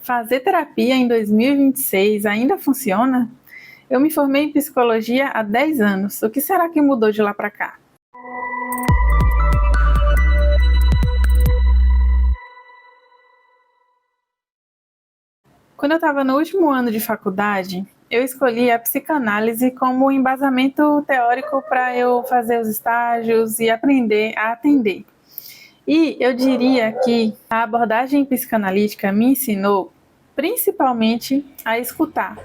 Fazer terapia em 2026 ainda funciona? Eu me formei em psicologia há 10 anos. O que será que mudou de lá para cá? Quando eu estava no último ano de faculdade, eu escolhi a psicanálise como embasamento teórico para eu fazer os estágios e aprender a atender. E eu diria que a abordagem psicanalítica me ensinou principalmente a escutar.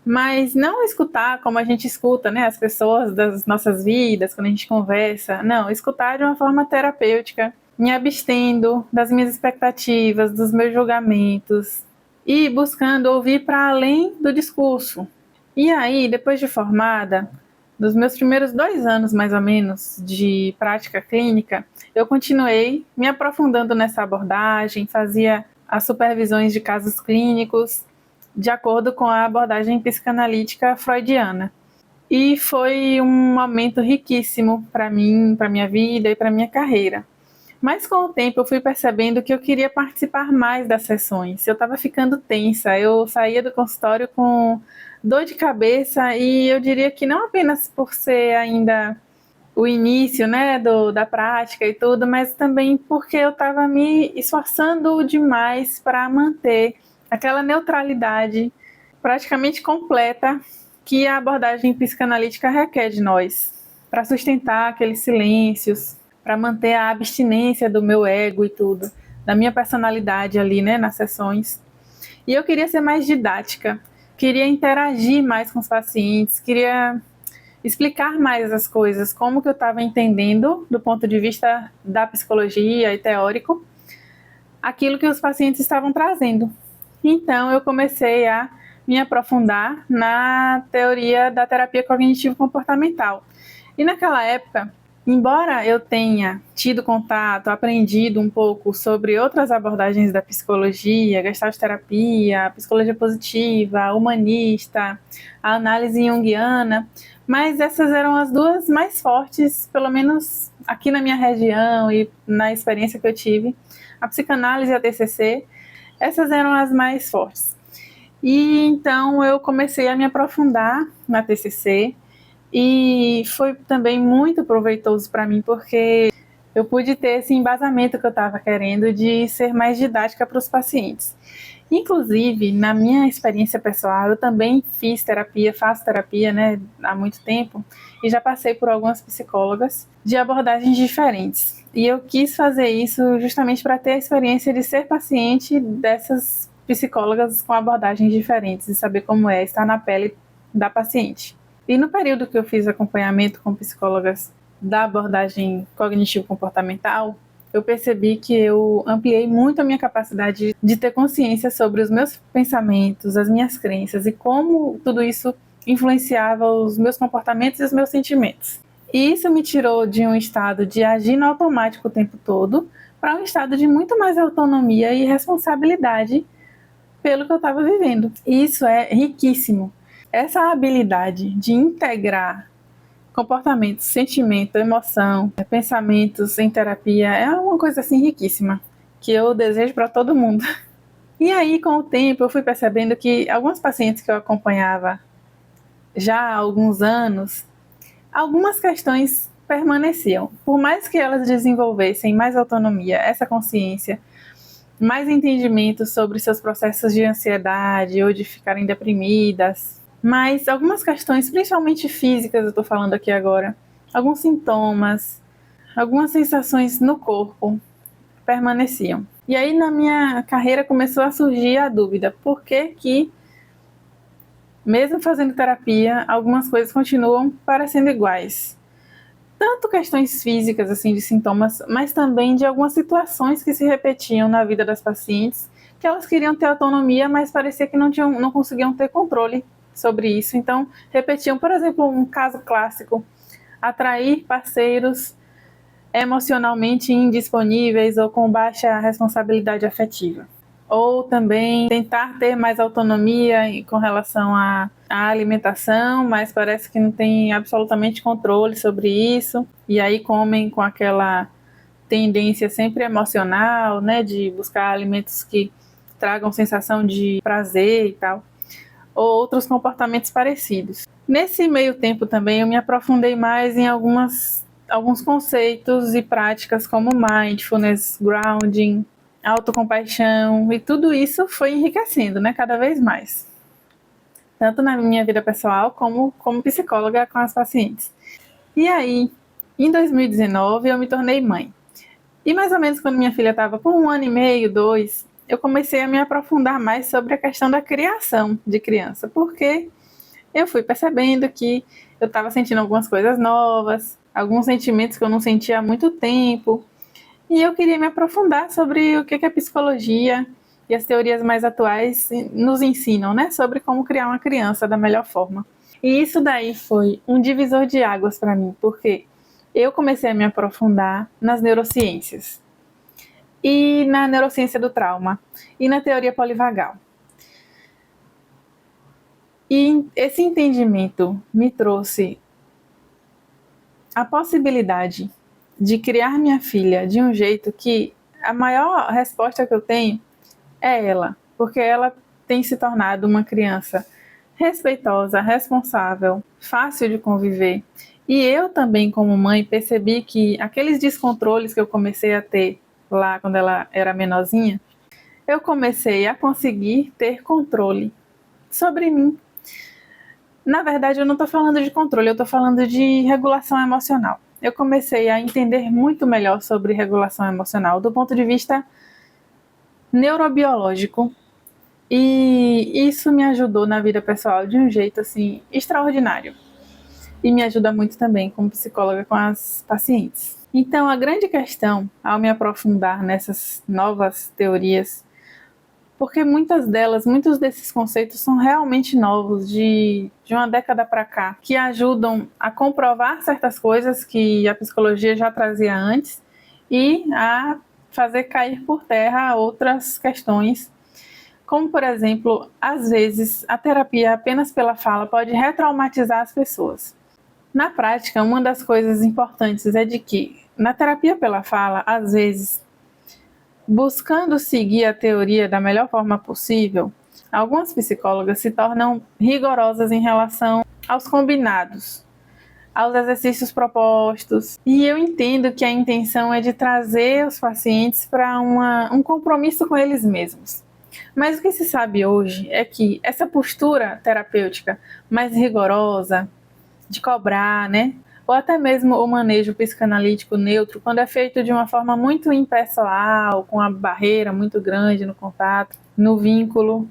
Mas não escutar como a gente escuta, né, as pessoas das nossas vidas, quando a gente conversa. Não, escutar de uma forma terapêutica, me abstendo das minhas expectativas, dos meus julgamentos e buscando ouvir para além do discurso. E aí, depois de formada, nos meus primeiros 2 anos, mais ou menos, de prática clínica, eu continuei me aprofundando nessa abordagem, fazia as supervisões de casos clínicos, de acordo com a abordagem psicanalítica freudiana. E foi um momento riquíssimo para mim, para minha vida e para minha carreira. Mas com o tempo eu fui percebendo que eu queria participar mais das sessões. Eu estava ficando tensa, eu saía do consultório com dor de cabeça e eu diria que não apenas por ser ainda o início, né, da prática e tudo, mas também porque eu estava me esforçando demais para manter aquela neutralidade praticamente completa que a abordagem psicanalítica requer de nós, para sustentar aqueles silêncios, para manter a abstinência do meu ego e tudo, da minha personalidade ali, né, nas sessões. E eu queria ser mais didática, queria interagir mais com os pacientes, queria explicar mais as coisas, como que eu estava entendendo, do ponto de vista da psicologia e teórico, aquilo que os pacientes estavam trazendo. Então, eu comecei a me aprofundar na teoria da terapia cognitivo-comportamental. E naquela época, embora eu tenha tido contato, aprendido um pouco sobre outras abordagens da psicologia, gestalterapia, psicologia positiva, humanista, a análise junguiana, mas essas eram as duas mais fortes, pelo menos aqui na minha região e na experiência que eu tive, a psicanálise e a TCC, essas eram as mais fortes. E então eu comecei a me aprofundar na TCC e foi também muito proveitoso para mim, porque eu pude ter esse embasamento que eu estava querendo de ser mais didática para os pacientes. Inclusive, na minha experiência pessoal, eu também fiz terapia, faço terapia, né, há muito tempo, e já passei por algumas psicólogas de abordagens diferentes. E eu quis fazer isso justamente para ter a experiência de ser paciente dessas psicólogas com abordagens diferentes e saber como é estar na pele da paciente. E no período que eu fiz acompanhamento com psicólogas da abordagem cognitivo-comportamental, eu percebi que eu ampliei muito a minha capacidade de ter consciência sobre os meus pensamentos, as minhas crenças e como tudo isso influenciava os meus comportamentos e os meus sentimentos. E isso me tirou de um estado de agir no automático o tempo todo para um estado de muito mais autonomia e responsabilidade pelo que eu estava vivendo. E isso é riquíssimo. Essa habilidade de integrar comportamento, sentimento, emoção, pensamentos em terapia é uma coisa assim riquíssima, que eu desejo para todo mundo. E aí, com o tempo, eu fui percebendo que alguns pacientes que eu acompanhava já há alguns anos, algumas questões permaneciam. Por mais que elas desenvolvessem mais autonomia, essa consciência, mais entendimento sobre seus processos de ansiedade ou de ficarem deprimidas, mas algumas questões, principalmente físicas, eu estou falando aqui agora, alguns sintomas, algumas sensações no corpo permaneciam. E aí na minha carreira começou a surgir a dúvida, por que que, mesmo fazendo terapia, algumas coisas continuam parecendo iguais? Tanto questões físicas, assim, de sintomas, mas também de algumas situações que se repetiam na vida das pacientes, que elas queriam ter autonomia, mas parecia que não conseguiam ter controle sobre isso. Então, repetiam, por exemplo, um caso clássico, atrair parceiros emocionalmente indisponíveis ou com baixa responsabilidade afetiva. Ou também tentar ter mais autonomia com relação à alimentação, mas parece que não tem absolutamente controle sobre isso, e aí comem com aquela tendência sempre emocional, né, de buscar alimentos que tragam sensação de prazer e tal, ou outros comportamentos parecidos. Nesse meio tempo também eu me aprofundei mais em alguns conceitos e práticas como mindfulness, grounding, autocompaixão, e tudo isso foi enriquecendo, né, cada vez mais. Tanto na minha vida pessoal como psicóloga com as pacientes. E aí, em 2019, eu me tornei mãe. E mais ou menos quando minha filha estava com 1 ano e meio, 2, eu comecei a me aprofundar mais sobre a questão da criação de criança, porque eu fui percebendo que eu estava sentindo algumas coisas novas, alguns sentimentos que eu não sentia há muito tempo, e eu queria me aprofundar sobre o que a psicologia e as teorias mais atuais nos ensinam, né, sobre como criar uma criança da melhor forma. E isso daí foi um divisor de águas para mim, porque eu comecei a me aprofundar nas neurociências, e na neurociência do trauma, e na teoria polivagal. E esse entendimento me trouxe a possibilidade de criar minha filha de um jeito que a maior resposta que eu tenho é ela, porque ela tem se tornado uma criança respeitosa, responsável, fácil de conviver. E eu também, como mãe, percebi que aqueles descontroles que eu comecei a ter lá quando ela era menorzinha, eu comecei a conseguir ter controle sobre mim. Na verdade, eu não estou falando de controle, eu estou falando de regulação emocional. Eu comecei a entender muito melhor sobre regulação emocional do ponto de vista neurobiológico, e isso me ajudou na vida pessoal de um jeito assim extraordinário. E me ajuda muito também como psicóloga com as pacientes. Então, a grande questão ao me aprofundar nessas novas teorias, porque muitos desses conceitos são realmente novos, de uma década para cá, que ajudam a comprovar certas coisas que a psicologia já trazia antes e a fazer cair por terra outras questões, como, por exemplo, às vezes a terapia apenas pela fala pode retraumatizar as pessoas. Na prática, uma das coisas importantes é de que, na terapia pela fala, às vezes, buscando seguir a teoria da melhor forma possível, algumas psicólogas se tornam rigorosas em relação aos combinados, aos exercícios propostos. E eu entendo que a intenção é de trazer os pacientes para um compromisso com eles mesmos. Mas o que se sabe hoje é que essa postura terapêutica mais rigorosa, de cobrar, né? Ou até mesmo o manejo psicanalítico neutro, quando é feito de uma forma muito impessoal, com a barreira muito grande no contato, no vínculo,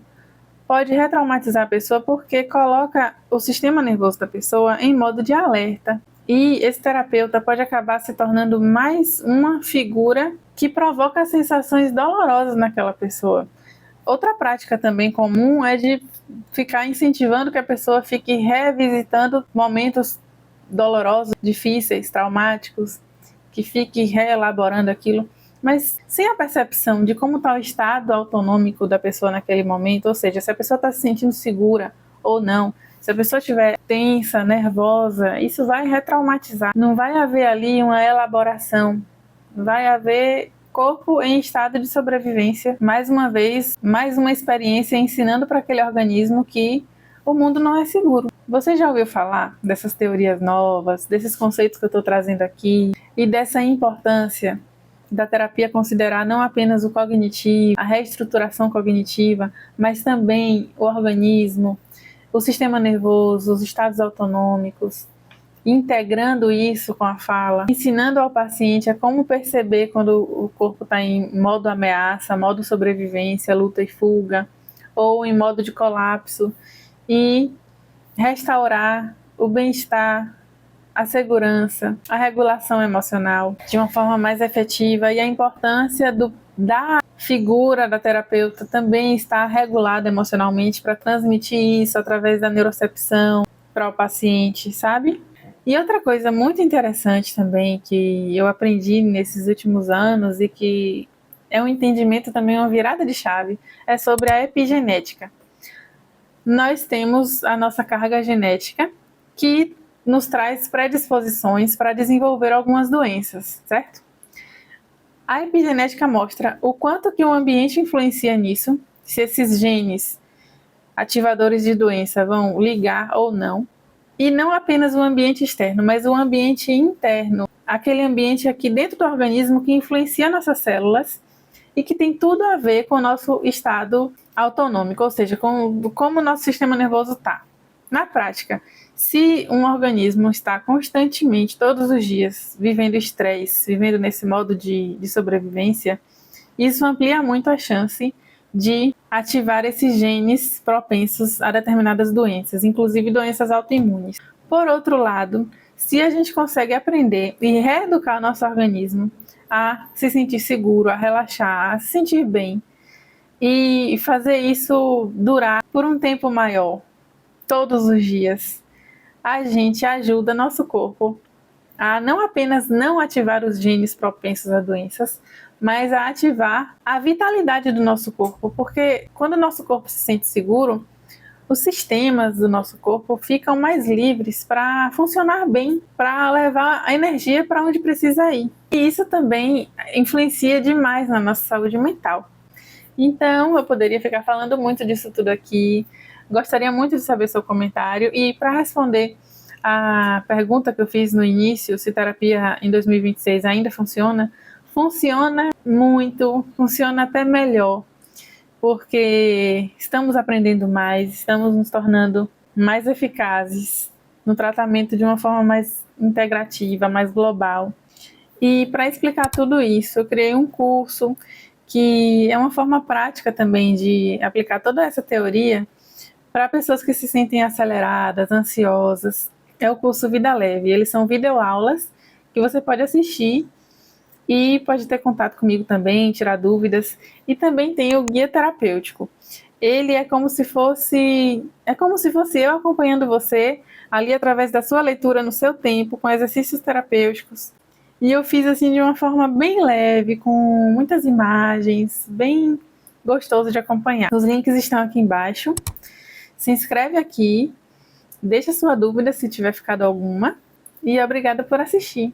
pode retraumatizar a pessoa porque coloca o sistema nervoso da pessoa em modo de alerta. E esse terapeuta pode acabar se tornando mais uma figura que provoca sensações dolorosas naquela pessoa. Outra prática também comum é de ficar incentivando que a pessoa fique revisitando momentos dolorosos, difíceis, traumáticos, que fique reelaborando aquilo, mas sem a percepção de como está o estado autonômico da pessoa naquele momento, ou seja, se a pessoa está se sentindo segura ou não. Se a pessoa estiver tensa, nervosa, isso vai retraumatizar. Não vai haver ali uma elaboração, vai haver corpo em estado de sobrevivência, mais uma vez, mais uma experiência ensinando para aquele organismo que o mundo não é seguro. Você já ouviu falar dessas teorias novas, desses conceitos que eu estou trazendo aqui e dessa importância da terapia considerar não apenas o cognitivo, a reestruturação cognitiva, mas também o organismo, o sistema nervoso, os estados autonômicos, integrando isso com a fala, ensinando ao paciente a como perceber quando o corpo está em modo ameaça, modo sobrevivência, luta e fuga, ou em modo de colapso, e restaurar o bem-estar, a segurança, a regulação emocional de uma forma mais efetiva, e a importância da figura da terapeuta também estar regulada emocionalmente para transmitir isso através da neurocepção para o paciente, sabe? E outra coisa muito interessante também que eu aprendi nesses últimos anos e que é um entendimento também, uma virada de chave, é sobre a epigenética. Nós temos a nossa carga genética que nos traz predisposições para desenvolver algumas doenças, certo? A epigenética mostra o quanto que o ambiente influencia nisso se esses genes ativadores de doença vão ligar ou não. E não apenas o ambiente externo, mas o ambiente interno, aquele ambiente aqui dentro do organismo que influencia nossas células e que tem tudo a ver com o nosso estado autonômico, ou seja, com como o nosso sistema nervoso está. Na prática, se um organismo está constantemente, todos os dias, vivendo estresse, vivendo nesse modo de sobrevivência, isso amplia muito a chance de ativar esses genes propensos a determinadas doenças, inclusive doenças autoimunes. Por outro lado, se a gente consegue aprender e reeducar o nosso organismo a se sentir seguro, a relaxar, a se sentir bem e fazer isso durar por um tempo maior, todos os dias, a gente ajuda nosso corpo a não apenas não ativar os genes propensos a doenças, mas a ativar a vitalidade do nosso corpo, porque quando o nosso corpo se sente seguro, os sistemas do nosso corpo ficam mais livres para funcionar bem, para levar a energia para onde precisa ir. E isso também influencia demais na nossa saúde mental. Então, eu poderia ficar falando muito disso tudo aqui. Gostaria muito de saber seu comentário. E para responder a pergunta que eu fiz no início, se terapia em 2026 ainda funciona, funciona muito, funciona até melhor, porque estamos aprendendo mais, estamos nos tornando mais eficazes no tratamento de uma forma mais integrativa, mais global. E para explicar tudo isso, eu criei um curso que é uma forma prática também de aplicar toda essa teoria para pessoas que se sentem aceleradas, ansiosas. É o curso Vida Leve. Eles são videoaulas que você pode assistir e pode ter contato comigo também, tirar dúvidas. E também tem o guia terapêutico. Ele é como se fosse eu acompanhando você ali através da sua leitura no seu tempo, com exercícios terapêuticos. E eu fiz assim de uma forma bem leve, com muitas imagens, bem gostoso de acompanhar. Os links estão aqui embaixo. Se inscreve aqui, deixa sua dúvida se tiver ficado alguma, e obrigada por assistir.